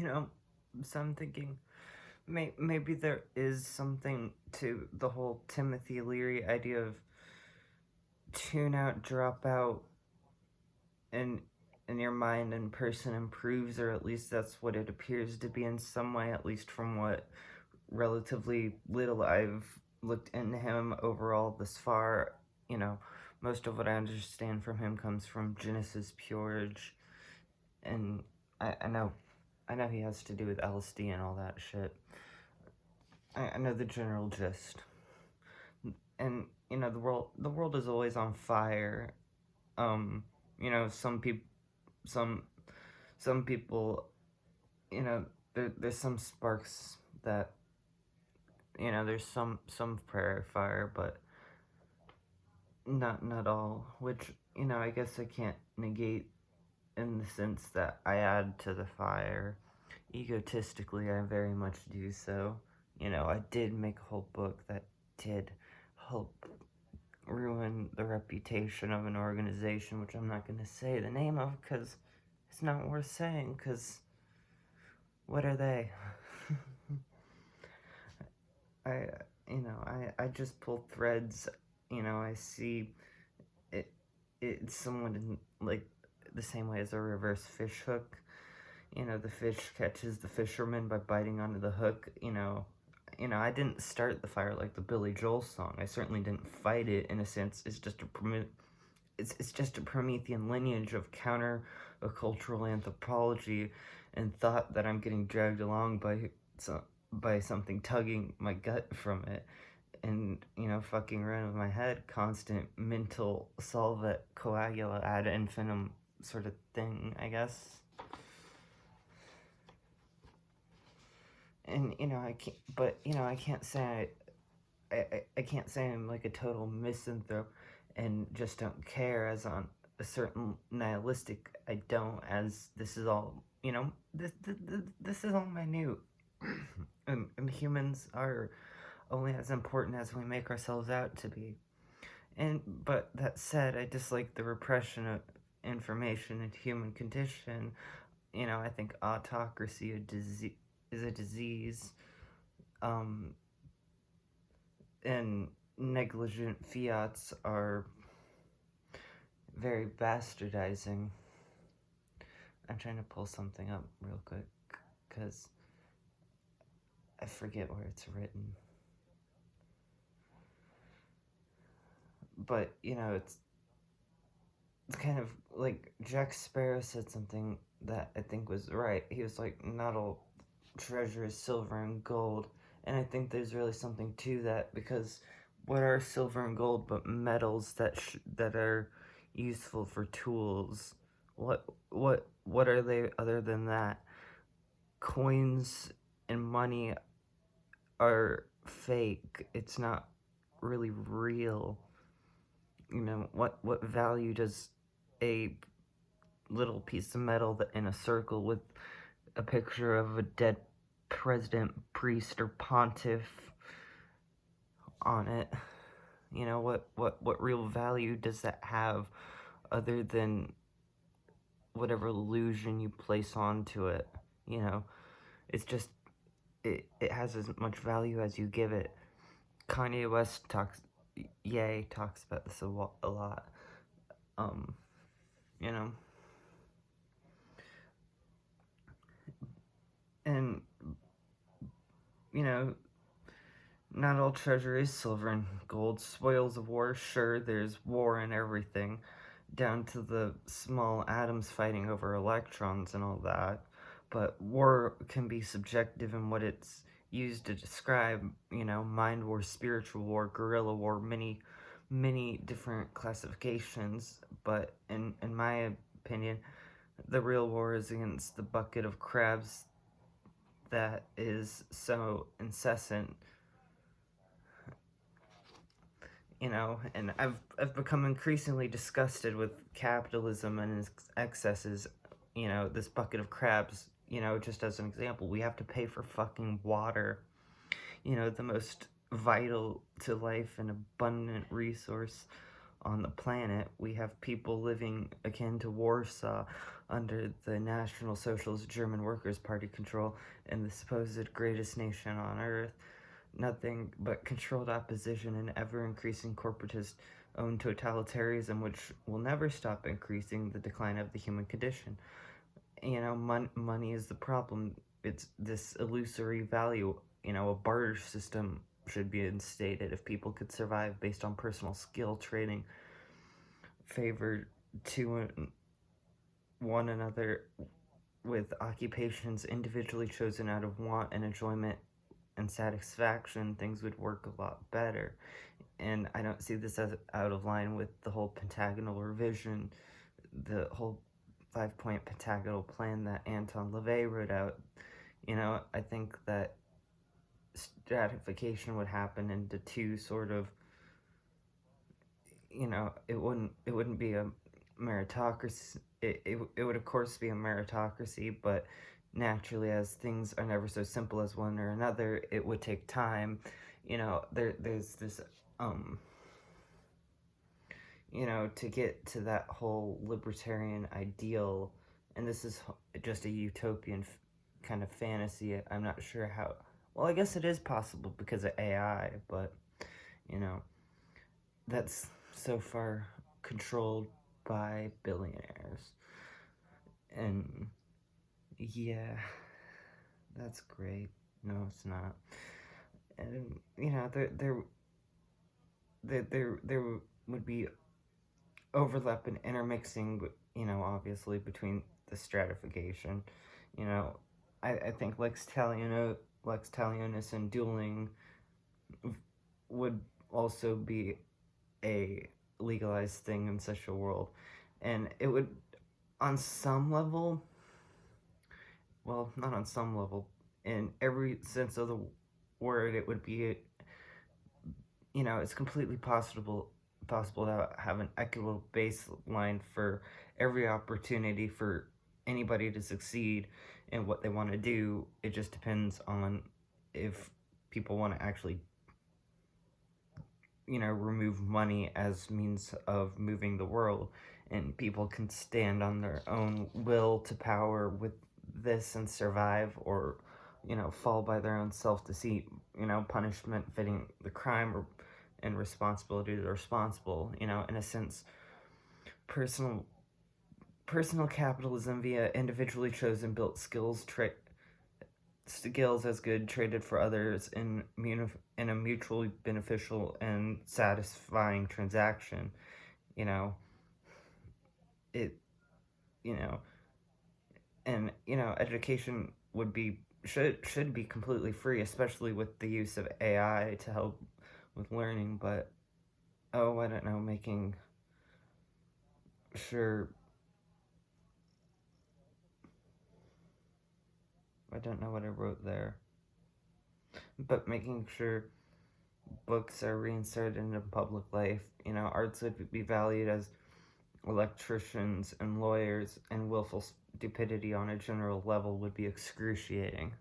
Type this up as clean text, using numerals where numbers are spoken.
You know, so I'm thinking maybe there is something to the whole Timothy Leary idea of tune out, drop out, and your mind and person improves, or at least that's what it appears to be in some way, at least from what relatively little I've looked into him overall this far. You know, most of what I understand from him comes from Genesis Peerage, and I know he has to do with LSD and all that shit. I know the general gist. And the world is always on fire. Um, some people some some people, there's some sparks that, there's some prairie fire, but not all, which, I guess I can't negate in the sense that I add to the fire. Egotistically, I very much do so. I did make a whole book that did help ruin the reputation of an organization, which I'm not going to say the name of because it's not worth saying, because what are they? I, I just pull threads, I see it's somewhat in, like, the same way as a reverse fish hook. The fish catches the fisherman by biting onto the hook. I didn't start the fire like the Billy Joel song. I certainly didn't fight it. In a sense, it's just a Promethean lineage of counter-cultural anthropology, and thought that I'm getting dragged along by something tugging my gut from it, and fucking around with my head, constant mental solvet coagula ad infinitum sort of thing, I guess. And I can't say I can't say I'm like a total misanthrope and just don't care, as on a certain nihilistic I don't, as this is all, this is all minute. And humans are only as important as we make ourselves out to be. But that said, I dislike the repression of information and human condition. I think autocracy is a disease, and negligent fiats are very bastardizing. I'm trying to pull something up real quick, because I forget where it's written. But, it's kind of like Jack Sparrow said something that I think was right. He was like, not all treasure is silver and gold. And I think there's really something to that, because what are silver and gold but metals that are useful for tools? What are they other than that? Coins and money are fake. It's not really real. What value does a little piece of metal that in a circle with a picture of a dead president, priest, or pontiff on it, what real value does that have, other than whatever illusion you place onto it? It's just, it has as much value as you give it. Kanye West talks about this a lot. You know, and not all treasure is silver and gold. Spoils of war, sure, there's war and everything, down to the small atoms fighting over electrons and all that. But war can be subjective in what it's used to describe. Mind war, spiritual war, guerrilla war, many different classifications. But in my opinion, the real war is against the bucket of crabs that is so incessant. And I've become increasingly disgusted with capitalism and its excesses. This bucket of crabs, just as an example, we have to pay for fucking water. The most vital to life and abundant resource on the planet. We have people living akin to Warsaw under the National Socialist German Workers' Party control and the supposed greatest nation on earth. Nothing but controlled opposition and ever-increasing corporatist owned totalitarianism, which will never stop increasing the decline of the human condition. Money is the problem. It's this illusory value. A barter system should be instated. If people could survive based on personal skill trading favored to one another with occupations individually chosen out of want and enjoyment and satisfaction, things would work a lot better. And I don't see this as out of line with the whole pentagonal revision, the whole 5-point pentagonal plan that Anton LaVey wrote out. I think that stratification would happen into two sort of, it wouldn't be a meritocracy. It would of course be a meritocracy, but naturally, as things are never so simple as one or another, it would take time. There's this to get to that whole libertarian ideal, and this is just a utopian kind of fantasy. I'm not sure how. Well, I guess it is possible because of AI, but you know that's so far controlled by billionaires. And yeah, that's great. No, it's not. And there would be overlap and intermixing, obviously between the stratification. You know, I think Lex Talionis and dueling would also be a legalized thing in such a world, and it would, on some level, well, not on some level, in every sense of the word, it would be, it's completely possible to have an equitable baseline for every opportunity for anybody to succeed in what they want to do. It just depends on if people want to actually remove money as means of moving the world, and people can stand on their own will to power with this and survive, or fall by their own self-deceit, punishment fitting the crime, or and responsibility to the responsible. In a sense, personal personal capitalism via individually chosen built skills as good traded for others in a mutually beneficial and satisfying transaction. You know, it you know, and education should be completely free, especially with the use of AI to help with learning. But I don't know, making sure, I don't know what I wrote there, but making sure books are reinserted into public life. Arts would be valued as electricians and lawyers, and willful stupidity on a general level would be excruciating.